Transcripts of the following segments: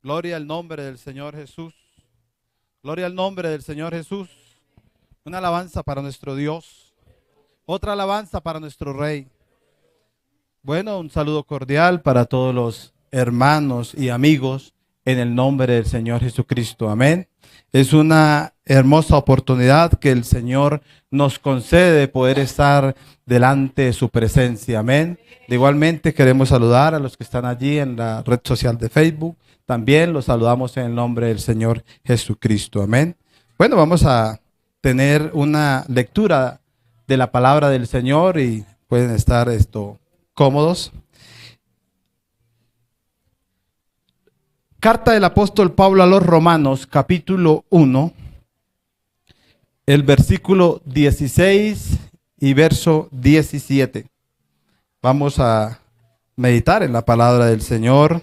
Gloria al nombre del Señor Jesús. Gloria al nombre del Señor Jesús. Una alabanza para nuestro Dios. Otra alabanza para nuestro Rey. Bueno, un saludo cordial para todos los hermanos y amigos en el nombre del Señor Jesucristo. Amén. Es una hermosa oportunidad que el Señor nos concede de poder estar delante de su presencia. Amén. Igualmente queremos saludar a los que están allí en la red social de Facebook. También los saludamos en el nombre del Señor Jesucristo. Amén. Bueno, vamos a tener una lectura de la palabra del Señor y pueden estar cómodos. Carta del apóstol Pablo a los Romanos, capítulo 1, el versículo 16 y verso 17. Vamos a meditar en la palabra del Señor.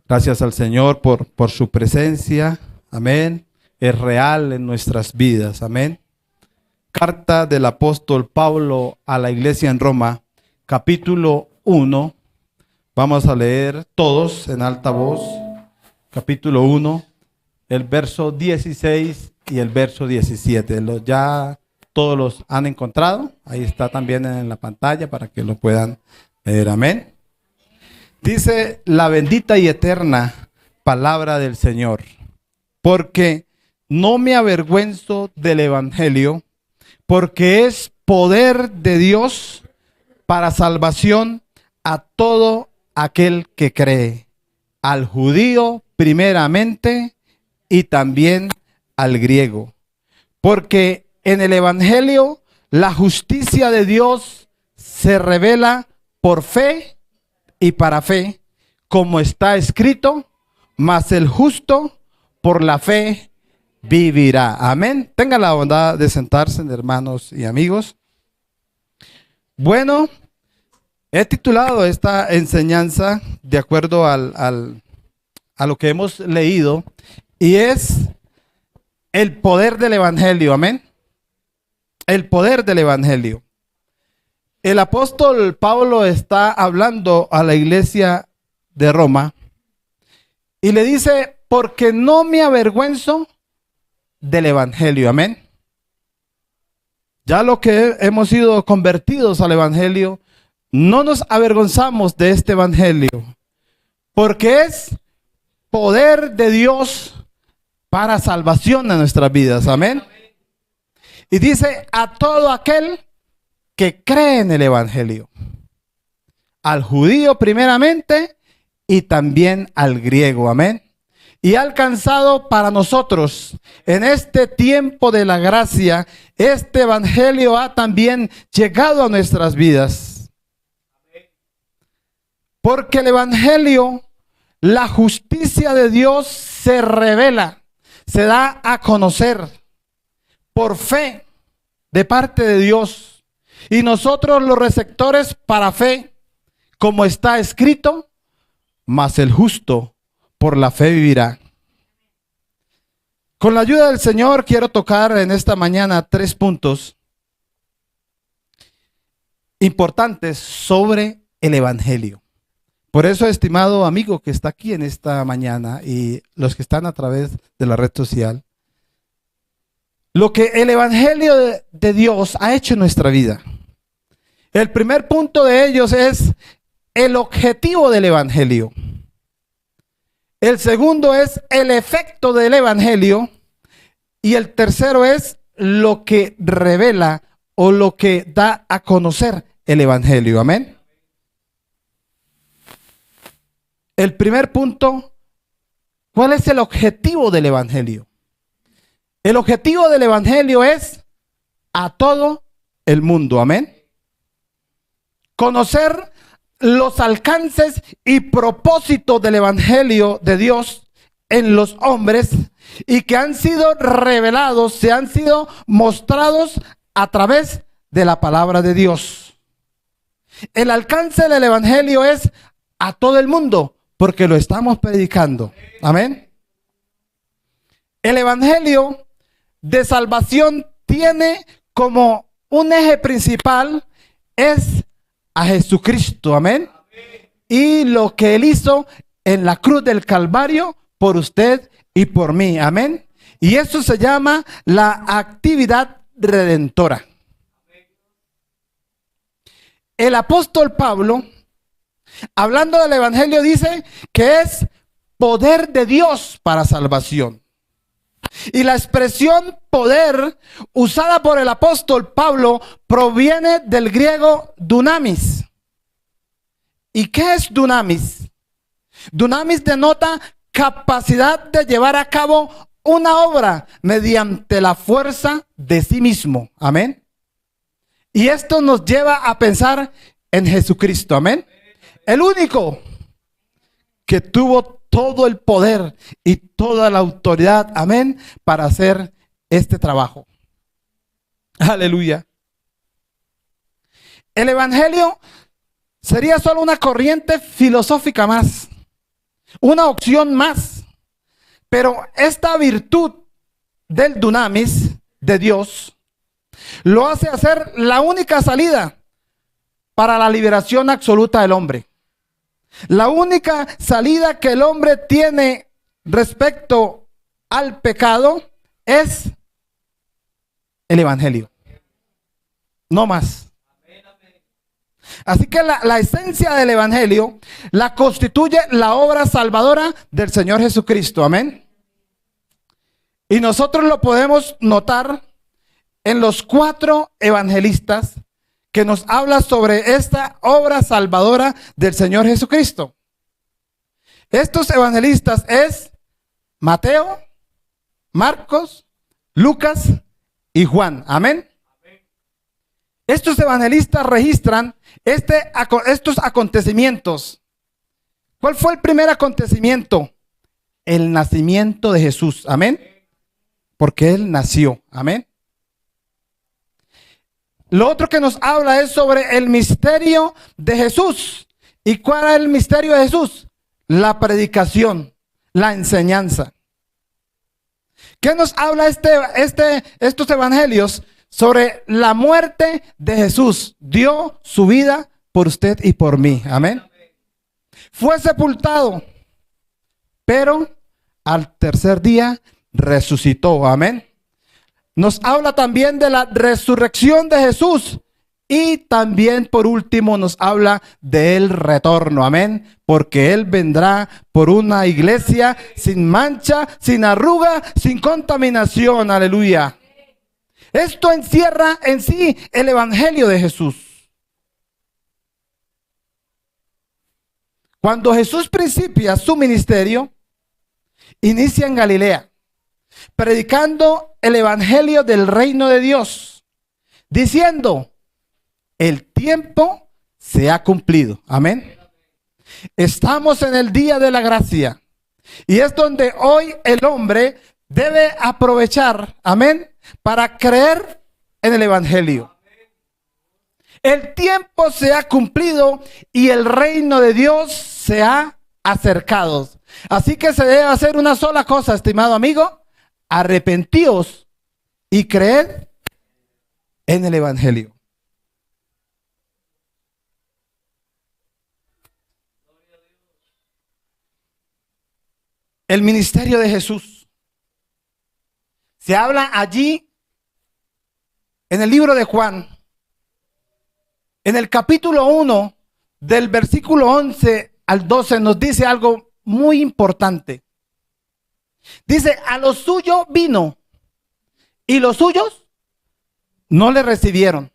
Gracias al Señor por su presencia. Amén. Es real en nuestras vidas. Amén. Carta del apóstol Pablo a la iglesia en Roma, capítulo 1. Vamos a leer todos en alta voz. Capítulo 1, el verso 16 y el verso 17. Ya todos los han encontrado. Ahí está también en la pantalla para que lo puedan leer. Amén. Dice la bendita y eterna palabra del Señor. Porque no me avergüenzo del evangelio, porque es poder de Dios para salvación a todo aquel que cree, al judío primeramente y también al griego. Porque en el evangelio la justicia de Dios se revela por fe y para fe, como está escrito, mas el justo por la fe vivirá. Amén. Tengan la bondad de sentarse, hermanos y amigos. Bueno, he titulado esta enseñanza de acuerdo a lo que hemos leído, y es el poder del evangelio. Amén. El poder del evangelio. El apóstol Pablo está hablando a la iglesia de Roma y le dice, porque no me avergüenzo del evangelio. Amén. Ya lo que hemos sido convertidos al evangelio, no nos avergonzamos de este evangelio, porque es poder de Dios para salvación de nuestras vidas. Amén. Y dice, a todo aquel que cree en el evangelio, al judío primeramente y también al griego. Amén. Y ha alcanzado para nosotros en este tiempo de la gracia, este evangelio ha también llegado a nuestras vidas. Porque el evangelio, la justicia de Dios se revela, se da a conocer por fe de parte de Dios. Y nosotros los receptores para fe, como está escrito, mas el justo por la fe vivirá. Con la ayuda del Señor quiero tocar en esta mañana 3 puntos importantes sobre el evangelio. Por eso, estimado amigo que está aquí en esta mañana y los que están a través de la red social, lo que el evangelio de Dios ha hecho en nuestra vida. El primer punto de ellos es el objetivo del evangelio. El segundo es el efecto del evangelio. Y el tercero es lo que revela o lo que da a conocer el evangelio. Amén. El primer punto, ¿cuál es el objetivo del evangelio? El objetivo del evangelio es a todo el mundo. Amén. Conocer los alcances y propósitos del evangelio de Dios en los hombres y que han sido revelados, se han sido mostrados a través de la palabra de Dios. El alcance del evangelio es a todo el mundo porque lo estamos predicando. Amén. El evangelio de salvación tiene como un eje principal es a Jesucristo. Amén. y lo que Él hizo en la cruz del Calvario por usted y por mí. Amén. Y eso se llama la actividad redentora. El apóstol Pablo, hablando del evangelio, dice que es poder de Dios para salvación. Y la expresión poder usada por el apóstol Pablo proviene del griego dunamis. ¿Y qué es dunamis? Dunamis denota capacidad de llevar a cabo una obra mediante la fuerza de sí mismo. Amén. Y esto nos lleva a pensar en Jesucristo. Amén. El único que tuvo todo el poder y toda la autoridad, amén, para hacer este trabajo. Aleluya. El evangelio sería solo una corriente filosófica más, una opción más, pero esta virtud del dunamis de Dios lo hace hacer la única salida para la liberación absoluta del hombre. La única salida que el hombre tiene respecto al pecado es el evangelio. No más. Así que la esencia del evangelio la constituye la obra salvadora del Señor Jesucristo. Amén. Y nosotros lo podemos notar en los 4 evangelistas que nos habla sobre esta obra salvadora del Señor Jesucristo. Estos evangelistas es Mateo, Marcos, Lucas y Juan. Amén. Estos evangelistas registran estos acontecimientos. ¿Cuál fue el primer acontecimiento? El nacimiento de Jesús. Amén. Porque Él nació. Amén. Lo otro que nos habla es sobre el misterio de Jesús. ¿Y cuál es el misterio de Jesús? La predicación, la enseñanza. ¿Qué nos habla estos evangelios? Sobre la muerte de Jesús. Dio su vida por usted y por mí. Amén. Fue sepultado, pero al tercer día resucitó. Amén. Nos habla también de la resurrección de Jesús. Y también por último nos habla del retorno. Amén. Porque Él vendrá por una iglesia sin mancha, sin arruga, sin contaminación. Aleluya. Esto encierra en sí el evangelio de Jesús. Cuando Jesús principia su ministerio, inicia en Galilea, predicando el evangelio del reino de Dios, diciendo: el tiempo se ha cumplido. Amén. Estamos en el día de la gracia. Y es donde hoy el hombre debe aprovechar, amén, para creer en el evangelio. El tiempo se ha cumplido y el reino de Dios se ha acercado. Así que se debe hacer una sola cosa, estimado amigo: arrepentíos y creed en el evangelio. El ministerio de Jesús. Se habla allí en el libro de Juan, en el capítulo 1, del versículo 11 al 12, nos dice algo muy importante. Dice: a lo suyo vino y los suyos no le recibieron.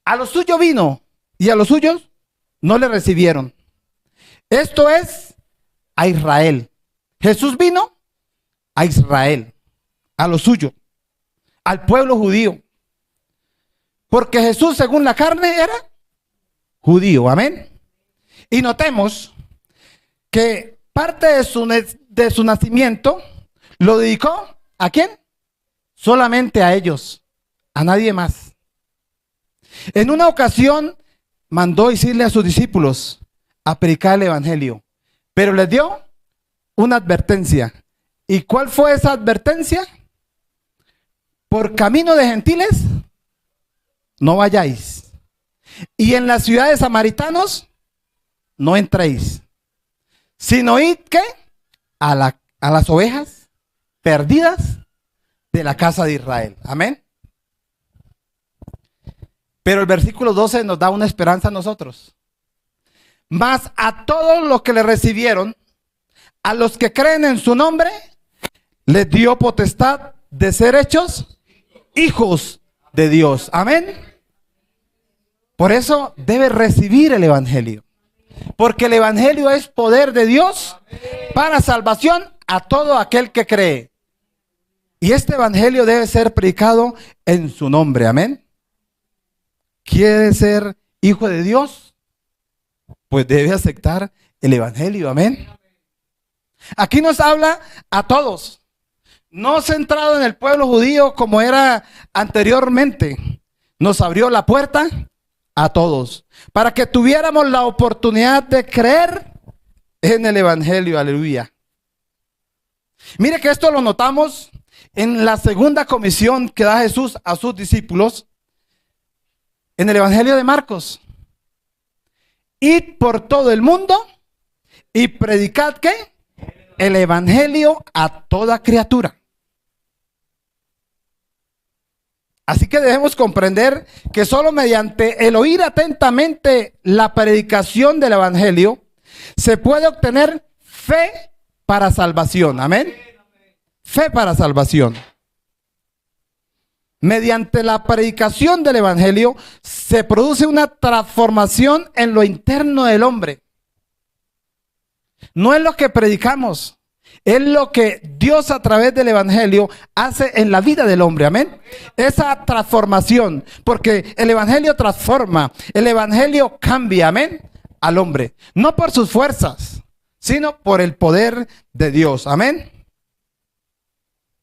A lo suyo vino y a los suyos no le recibieron. Esto es a Israel. Jesús vino a Israel, a lo suyo, al pueblo judío. Porque Jesús, según la carne, era judío. Amén. Y notemos que parte de su nacimiento lo dedicó ¿a quién? Solamente a ellos, a nadie más. En una ocasión mandó decirle a sus discípulos a predicar el evangelio, pero les dio una advertencia. ¿Y cuál fue esa advertencia? Por camino de gentiles no vayáis. Y en las ciudades samaritanos no entréis, sino id, ¿qué? A las ovejas perdidas de la casa de Israel. Amén. Pero el versículo 12 nos da una esperanza a nosotros. Mas a todos los que le recibieron, a los que creen en su nombre, les dio potestad de ser hechos hijos de Dios. Amén. Por eso debe recibir el evangelio. Porque el evangelio es poder de Dios para salvación a todo aquel que cree. Y este evangelio debe ser predicado en su nombre. Amén. ¿Quiere ser hijo de Dios? Pues debe aceptar el evangelio. Amén. Aquí nos habla a todos. No centrado en el pueblo judío como era anteriormente. Nos abrió la puerta a todos, para que tuviéramos la oportunidad de creer en el evangelio. Aleluya. Mire que esto lo notamos en la segunda comisión que da Jesús a sus discípulos en el evangelio de Marcos. Id por todo el mundo y predicad, ¿qué? El evangelio a toda criatura. Así que debemos comprender que solo mediante el oír atentamente la predicación del evangelio se puede obtener fe para salvación. Amén. Fe para salvación. Mediante la predicación del evangelio se produce una transformación en lo interno del hombre. No es lo que predicamos, es lo que Dios a través del evangelio hace en la vida del hombre. Amén. Esa transformación, porque el evangelio transforma, el evangelio cambia, amén, al hombre. No por sus fuerzas, sino por el poder de Dios. Amén.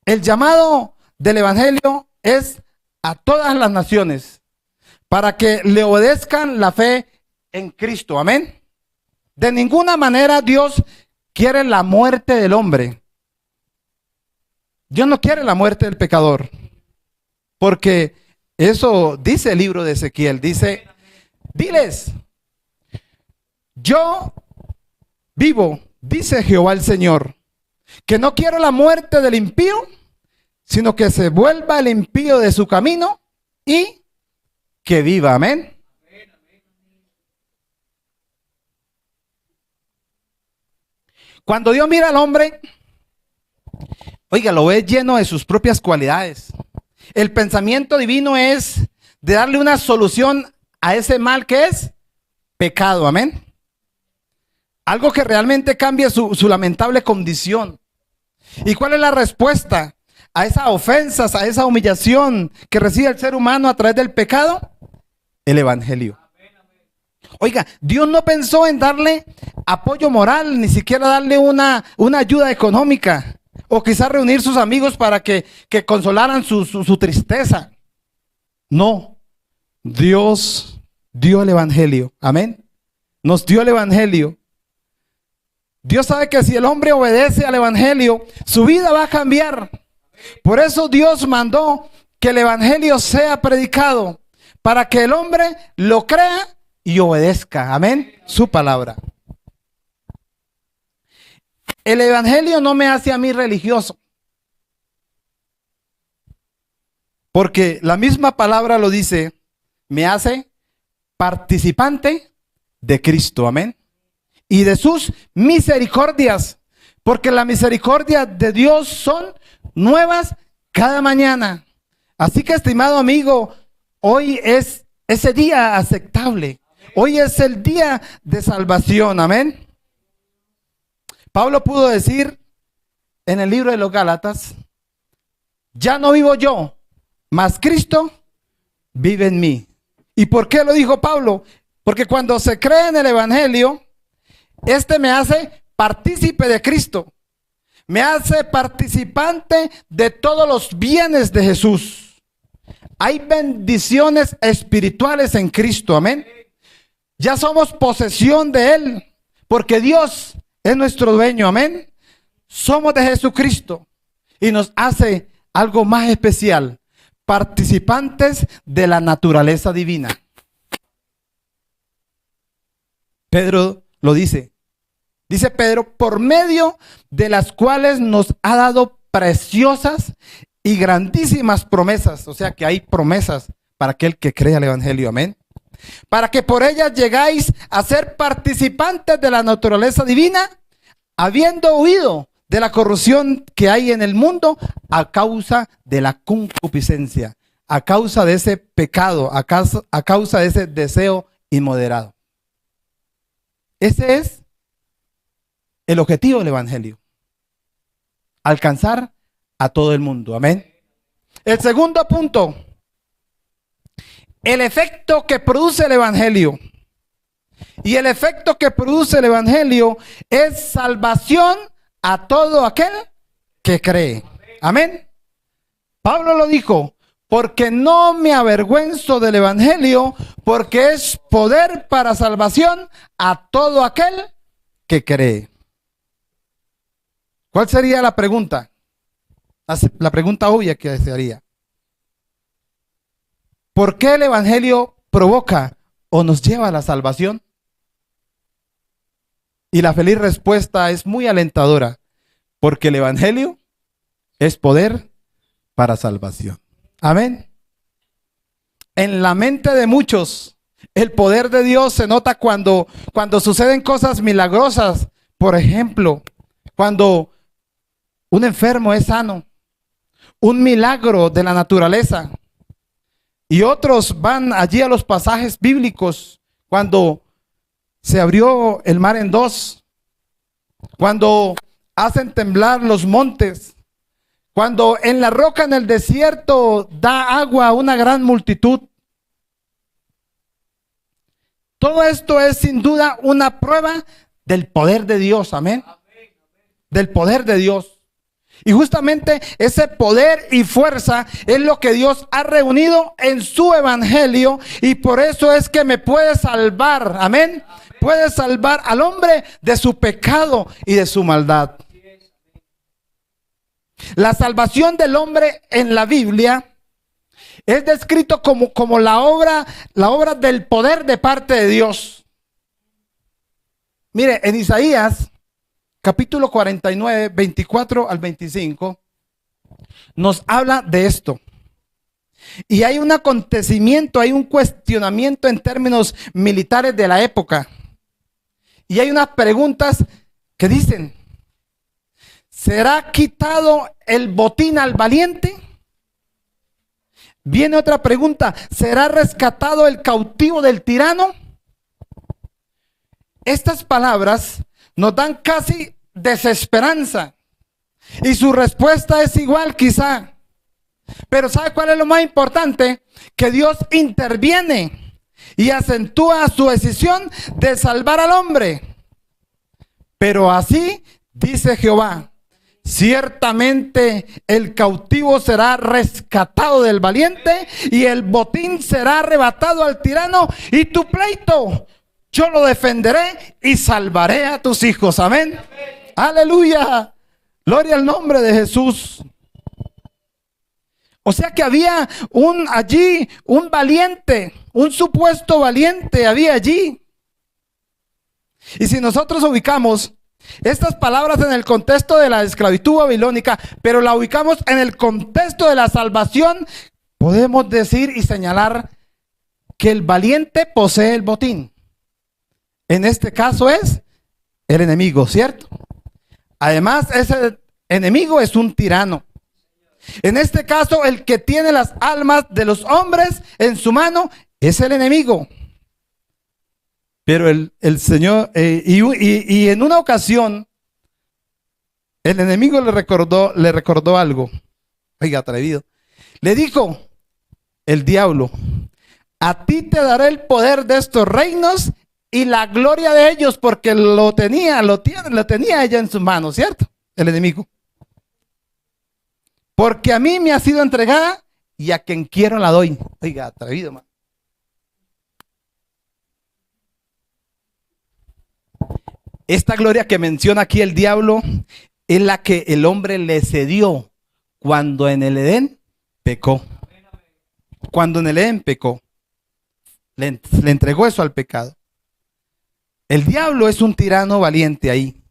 El llamado del evangelio es a todas las naciones para que le obedezcan la fe en Cristo. Amén. De ninguna manera Dios quiere la muerte del hombre. Dios no quiere la muerte del pecador, porque eso dice el libro de Ezequiel. Dice, diles, yo vivo, dice Jehová el Señor, que no quiero la muerte del impío, sino que se vuelva el impío de su camino y que viva. Amén. Cuando Dios mira al hombre, oiga, lo ve lleno de sus propias cualidades. El pensamiento divino es de darle una solución a ese mal que es pecado. Amén. Algo que realmente cambia su lamentable condición. ¿Y cuál es la respuesta a esas ofensas, a esa humillación que recibe el ser humano a través del pecado? El evangelio. Oiga, Dios no pensó en darle apoyo moral, ni siquiera darle una ayuda económica, o quizás reunir sus amigos para que consolaran su tristeza. No, Dios dio el evangelio. Amén. Nos dio el evangelio. Dios sabe que si el hombre obedece al evangelio, su vida va a cambiar. Por eso Dios mandó que el evangelio sea predicado, para que el hombre lo crea y obedezca. Amén. Su palabra. El evangelio no me hace a mí religioso, porque la misma palabra lo dice, me hace participante de Cristo. Amén. Y de sus misericordias, porque las misericordias de Dios son nuevas cada mañana. Así que, estimado amigo, hoy es ese día aceptable. Hoy es el día de salvación. Amén. Pablo pudo decir en el libro de los Gálatas, ya no vivo yo, mas Cristo vive en mí. ¿Y por qué lo dijo Pablo? Porque cuando se cree en el evangelio, este me hace partícipe de Cristo. Me hace participante de todos los bienes de Jesús. Hay bendiciones espirituales en Cristo. Amén. Ya somos posesión de Él, porque Dios es nuestro dueño. Amén. Somos de Jesucristo y nos hace algo más especial, participantes de la naturaleza divina. Pedro lo dice. Dice Pedro, por medio de las cuales nos ha dado preciosas y grandísimas promesas. O sea que hay promesas para aquel que cree al evangelio. Amén. Para que por ellas llegáis a ser participantes de la naturaleza divina, habiendo huido de la corrupción que hay en el mundo a causa de la concupiscencia, a causa de ese pecado, a causa de ese deseo inmoderado. Ese es el objetivo del evangelio. Alcanzar a todo el mundo. Amén. El segundo punto. El efecto que produce el evangelio. Y el efecto que produce el evangelio es salvación a todo aquel que cree. Amén. Pablo lo dijo, porque no me avergüenzo del evangelio, porque es poder para salvación a todo aquel que cree. ¿Cuál sería la pregunta? La pregunta obvia que se haría. ¿Por qué el evangelio provoca o nos lleva a la salvación? Y la feliz respuesta es muy alentadora, porque el evangelio es poder para salvación. Amén. En la mente de muchos, el poder de Dios se nota cuando suceden cosas milagrosas. Por ejemplo, cuando un enfermo es sano, un milagro de la naturaleza. Y otros van allí a los pasajes bíblicos cuando se abrió el mar en dos, cuando hacen temblar los montes, cuando en la roca en el desierto da agua a una gran multitud. Todo esto es sin duda una prueba del poder de Dios, amén. Del poder de Dios. Y justamente ese poder y fuerza es lo que Dios ha reunido en su evangelio, y por eso es que me puede salvar, amén. Puede salvar al hombre de su pecado y de su maldad. La salvación del hombre en la Biblia es descrito como la obra del poder de parte de Dios. Mire, en Isaías capítulo 49, 24 al 25, nos habla de esto. Y hay un acontecimiento, hay un cuestionamiento en términos militares de la época. Y hay unas preguntas que dicen: ¿será quitado el botín al valiente? Viene otra pregunta: ¿será rescatado el cautivo del tirano? Estas palabras nos dan casi desesperanza. Y su respuesta es igual quizá. Pero ¿sabe cuál es lo más importante? Que Dios interviene y acentúa su decisión de salvar al hombre. Pero así dice Jehová: ciertamente el cautivo será rescatado del valiente, y el botín será arrebatado al tirano, y tu pleito yo lo defenderé y salvaré a tus hijos. Amén. Aleluya. Gloria al nombre de Jesús. O sea que había allí un valiente, un supuesto valiente había allí. Y si nosotros ubicamos estas palabras en el contexto de la esclavitud babilónica, pero la ubicamos en el contexto de la salvación, podemos decir y señalar que el valiente posee el botín. En este caso es el enemigo, ¿cierto? Además, ese enemigo es un tirano. En este caso, el que tiene las almas de los hombres en su mano es el enemigo. Pero el Señor, y en una ocasión, el enemigo le recordó algo. Oiga, atrevido. Le dijo el diablo: a ti te daré el poder de estos reinos y la gloria de ellos, porque lo tenía ella en sus manos, ¿cierto? El enemigo. Porque a mí me ha sido entregada y a quien quiero la doy. Oiga, atrevido, man. Esta gloria que menciona aquí el diablo es la que el hombre le cedió cuando en el Edén pecó. Cuando en el Edén pecó, le entregó eso al pecado. El diablo es un tirano valiente ahí.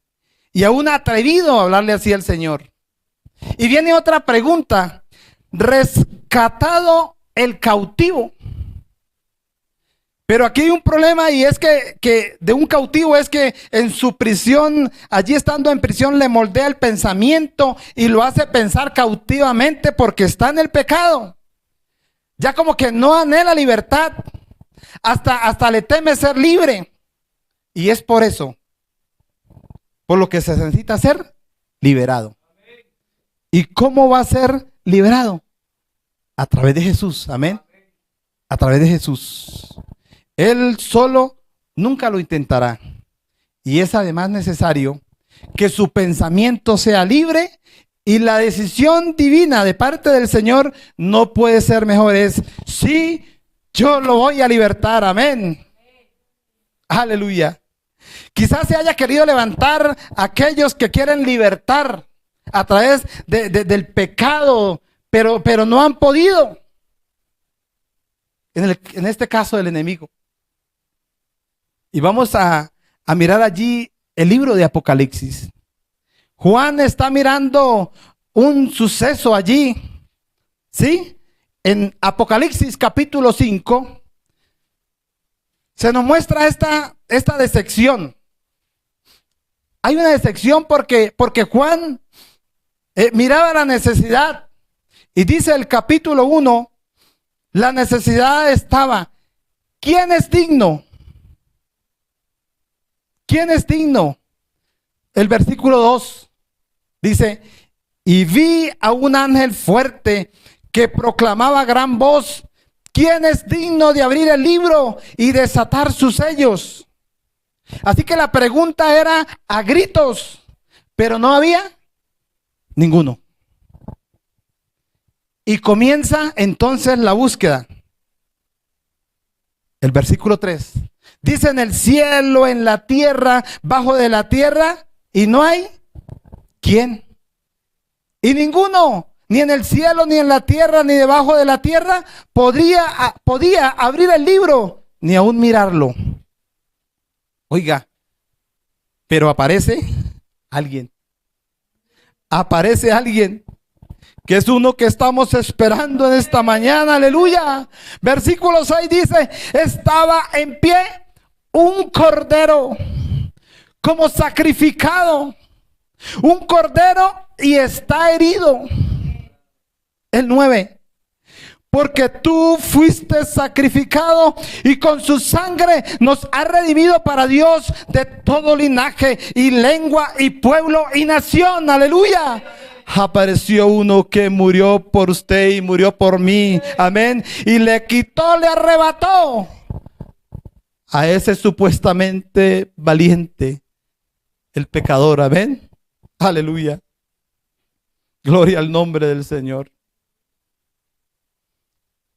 Y aún atrevido a hablarle así al Señor. Y viene otra pregunta. Rescatado el cautivo. Pero aquí hay un problema, y es que de un cautivo es que en su prisión, allí estando en prisión, le moldea el pensamiento y lo hace pensar cautivamente porque está en el pecado. Ya como que no anhela libertad, hasta le teme ser libre. Y es por eso, por lo que se necesita ser liberado. ¿Y cómo va a ser liberado? A través de Jesús, amén. A través de Jesús. Él solo nunca lo intentará. Y es además necesario que su pensamiento sea libre, y la decisión divina de parte del Señor no puede ser mejor. Es: sí, yo lo voy a libertar, amén. Aleluya. Quizás se haya querido levantar a aquellos que quieren libertar a través del pecado, pero no han podido. En este caso, el enemigo. Y vamos a mirar allí el libro de Apocalipsis. Juan está mirando un suceso allí, ¿sí? En Apocalipsis capítulo 5 se nos muestra esta decepción. Hay una decepción porque Juan miraba la necesidad. Y dice el capítulo 1, la necesidad estaba: ¿quién es digno? ¿Quién es digno? El versículo 2 dice: y vi a un ángel fuerte que proclamaba a gran voz: ¿quién es digno de abrir el libro y desatar sus sellos? Así que la pregunta era a gritos, pero no había ninguno. Y comienza entonces la búsqueda. El versículo 3 dice: en el cielo, en la tierra, bajo de la tierra, y no hay ¿quién? Y ninguno, ni en el cielo, ni en la tierra, ni debajo de la tierra, podía abrir el libro, ni aún mirarlo. Oiga, pero aparece alguien. Aparece alguien, que es uno que estamos esperando en esta mañana, aleluya. Versículo 6 dice: estaba en pie un cordero como sacrificado, un cordero, y está herido. El 9: porque tú fuiste sacrificado, y con su sangre nos ha redimido para Dios de todo linaje y lengua y pueblo y nación. Aleluya. Apareció uno que murió por usted y murió por mí, amén, y le quitó, le arrebató a ese supuestamente valiente, el pecador, amén, aleluya. Gloria al nombre del Señor.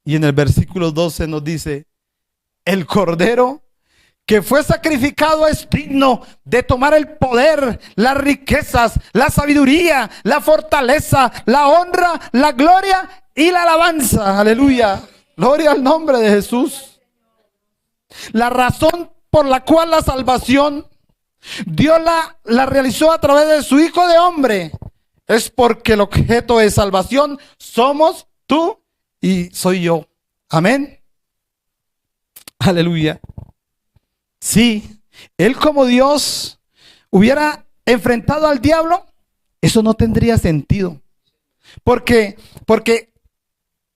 Y en el versículo 12 nos dice: el cordero que fue sacrificado es digno de tomar el poder, las riquezas, la sabiduría, la fortaleza, la honra, la gloria y la alabanza. Aleluya. Gloria al nombre de Jesús. La razón por la cual la salvación Dios la realizó a través de su Hijo de Hombre es porque el objeto de salvación somos tú y soy yo. Amén. Aleluya. Si Él como Dios hubiera enfrentado al diablo, eso no tendría sentido. Porque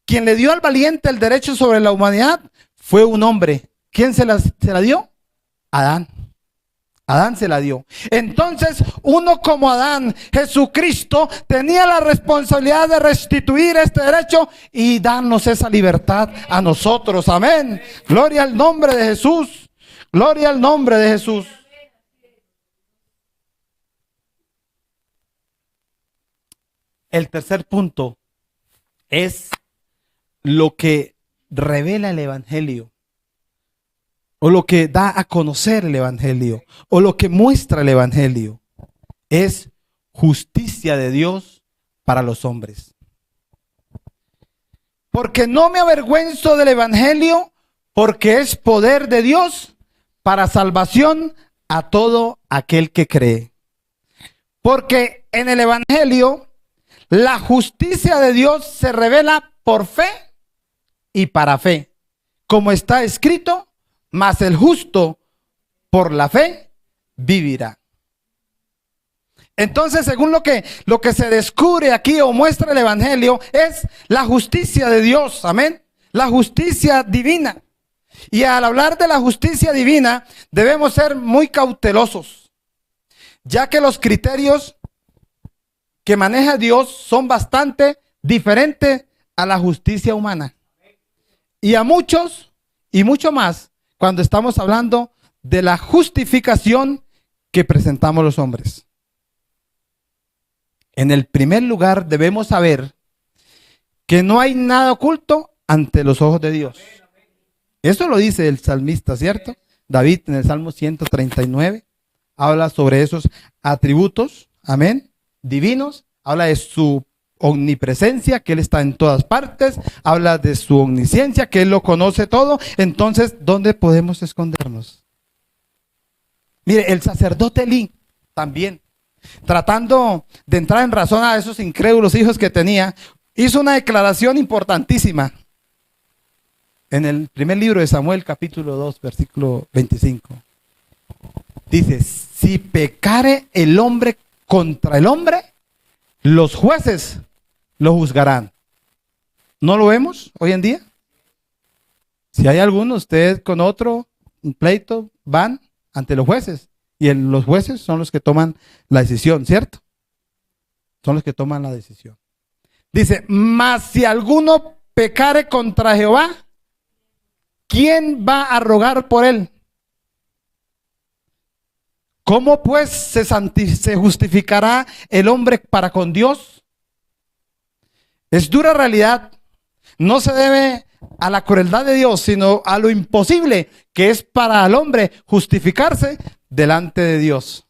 quien le dio al valiente el derecho sobre la humanidad fue un hombre. ¿Quién se la dio? Adán. Adán se la dio. Entonces, uno como Adán, Jesucristo, tenía la responsabilidad de restituir este derecho y darnos esa libertad a nosotros. Amén. Gloria al nombre de Jesús. Gloria al nombre de Jesús. El tercer punto es lo que revela el Evangelio, o lo que da a conocer el Evangelio, o lo que muestra el Evangelio. Es justicia de Dios para los hombres. Porque no me avergüenzo del Evangelio, porque es poder de Dios para salvación a todo aquel que cree. Porque en el Evangelio la justicia de Dios se revela por fe y para fe, como está escrito, mas el justo por la fe vivirá. Entonces, según lo que se descubre aquí o muestra el Evangelio, es la justicia de Dios, amén, la justicia divina. Y al hablar de la justicia divina, debemos ser muy cautelosos, ya que los criterios que maneja Dios son bastante diferentes a la justicia humana. Y a muchos, y mucho más, cuando estamos hablando de la justificación que presentamos los hombres. En el primer lugar, debemos saber que no hay nada oculto ante los ojos de Dios. Eso lo dice el salmista, ¿cierto? David en el Salmo 139 habla sobre esos atributos, amén, divinos. Habla de su omnipresencia, que Él está en todas partes. Habla de su omnisciencia, que Él lo conoce todo. Entonces, ¿dónde podemos escondernos? Mire, el sacerdote Elí también, tratando de entrar en razón a esos incrédulos hijos que tenía, hizo una declaración importantísima. En el primer libro de Samuel, capítulo 2, versículo 25. Dice, si pecare el hombre contra el hombre, los jueces lo juzgarán. ¿No lo vemos hoy en día? Si hay alguno, usted con otro, un pleito, van ante los jueces. Y los jueces son los que toman la decisión, ¿cierto? Son los que toman la decisión. Dice, mas si alguno pecare contra Jehová, ¿quién va a rogar por él? ¿Cómo pues se justificará el hombre para con Dios? Es dura realidad. No se debe a la crueldad de Dios, sino a lo imposible que es para el hombre justificarse delante de Dios.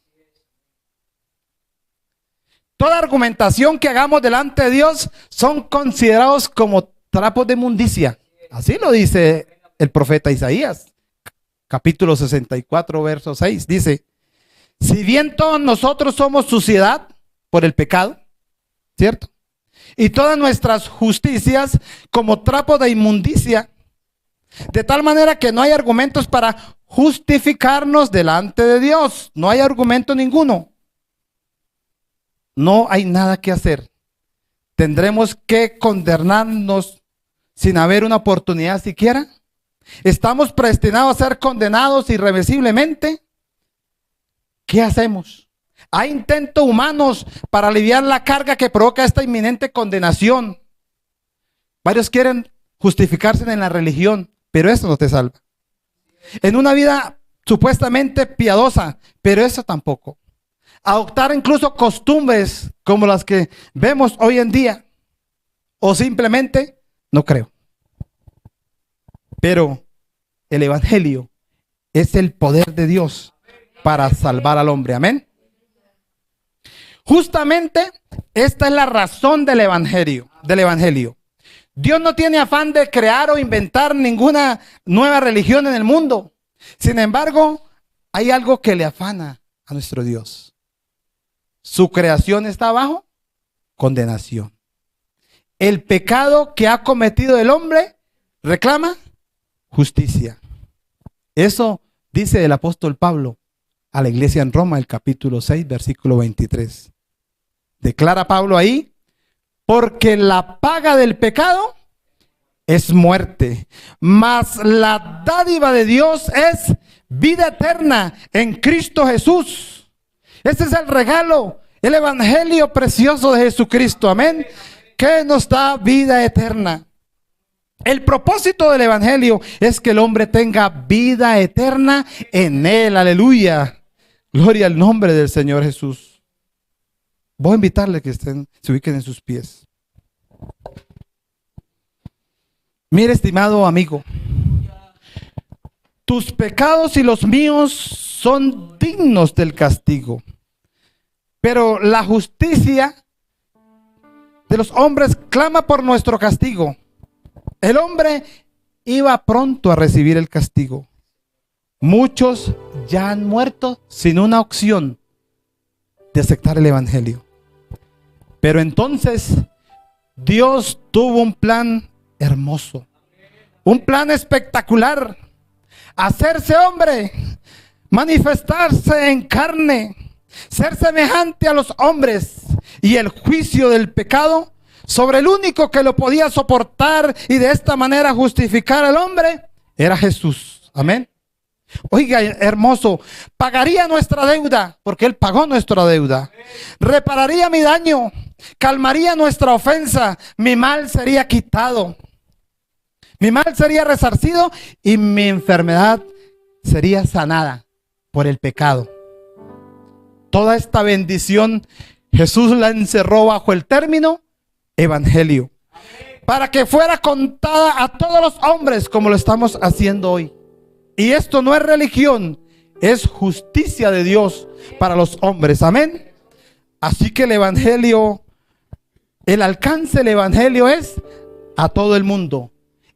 Toda argumentación que hagamos delante de Dios son considerados como trapos de inmundicia. Así lo dice el profeta Isaías, capítulo 64, verso 6. Dice, si bien todos nosotros somos suciedad por el pecado, ¿cierto? Y todas nuestras justicias como trapos de inmundicia, de tal manera que no hay argumentos para justificarnos delante de Dios. No hay argumento ninguno. No hay nada que hacer. Tendremos que condenarnos sin haber una oportunidad siquiera. Estamos predestinados a ser condenados irreversiblemente. ¿Qué hacemos? Hay intentos humanos para aliviar la carga que provoca esta inminente condenación. Varios quieren justificarse en la religión, pero eso no te salva. En una vida supuestamente piadosa, pero eso tampoco. Adoptar incluso costumbres como las que vemos hoy en día, o simplemente no creo. Pero el Evangelio es el poder de Dios para salvar al hombre. Amén. Justamente esta es la razón del Evangelio. Dios no tiene afán de crear o inventar ninguna nueva religión en el mundo. Sin embargo, hay algo que le afana a nuestro Dios. Su creación está bajo condenación. El pecado que ha cometido el hombre reclama justicia. Eso dice el apóstol Pablo a la iglesia en Roma, el capítulo 6, versículo 23. Declara Pablo ahí, porque la paga del pecado es muerte, mas la dádiva de Dios es vida eterna en Cristo Jesús. Ese es el regalo, el evangelio precioso de Jesucristo, amén, que nos da vida eterna. El propósito del evangelio es que el hombre tenga vida eterna en él, aleluya. Gloria al nombre del Señor Jesús. Voy a invitarle que se ubiquen en sus pies. Mire, estimado amigo, tus pecados y los míos son dignos del castigo, pero la justicia de los hombres clama por nuestro castigo. El hombre iba pronto a recibir el castigo. Muchos ya han muerto sin una opción de aceptar el evangelio. Pero entonces Dios tuvo un plan hermoso, un plan espectacular: hacerse hombre, manifestarse en carne, ser semejante a los hombres, y el juicio del pecado sobre el único que lo podía soportar y de esta manera justificar al hombre era Jesús. Amén. Oiga, hermoso, pagaría nuestra deuda, porque Él pagó nuestra deuda. Repararía mi daño, calmaría nuestra ofensa, mi mal sería quitado, mi mal sería resarcido y mi enfermedad sería sanada por el pecado. Toda esta bendición Jesús la encerró bajo el término evangelio, para que fuera contada a todos los hombres como lo estamos haciendo hoy. Y esto no es religión, es justicia de Dios para los hombres. Amén. Así que el evangelio, el alcance del evangelio es a todo el mundo.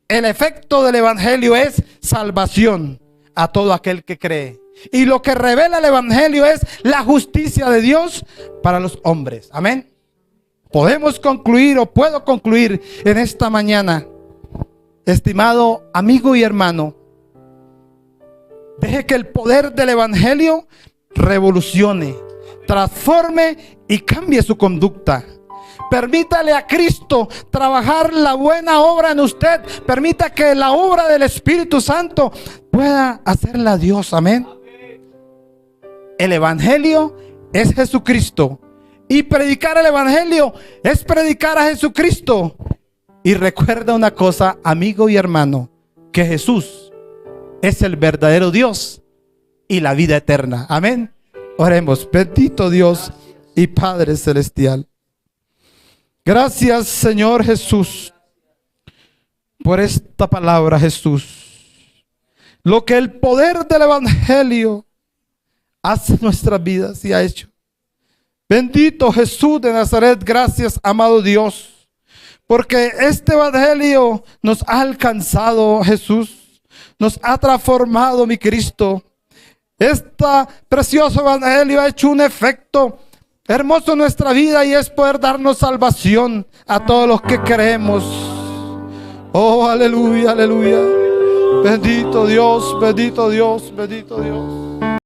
El efecto del evangelio es salvación a todo aquel que cree. Y lo que revela el evangelio es la justicia de Dios para los hombres. Amén. Podemos concluir, o puedo concluir en esta mañana, estimado amigo y hermano, deje que el poder del evangelio revolucione, transforme y cambie su conducta. Permítale a Cristo trabajar la buena obra en usted. Permita que la obra del Espíritu Santo pueda hacerla Dios. Amén. El evangelio es Jesucristo, y predicar el evangelio es predicar a Jesucristo. Y recuerda una cosa, amigo y hermano, que Jesús es el verdadero Dios y la vida eterna. Amén. Oremos. Bendito Dios y Padre celestial, gracias, Señor Jesús, por esta palabra, Jesús. Lo que el poder del evangelio hace en nuestras vidas y ha hecho. Bendito Jesús de Nazaret, gracias, amado Dios, porque este evangelio nos ha alcanzado, Jesús. Nos ha transformado, mi Cristo. Este precioso evangelio ha hecho un efecto hermoso en nuestra vida, y es poder darnos salvación a todos los que creemos. Oh, aleluya, aleluya. Bendito Dios, bendito Dios, bendito Dios.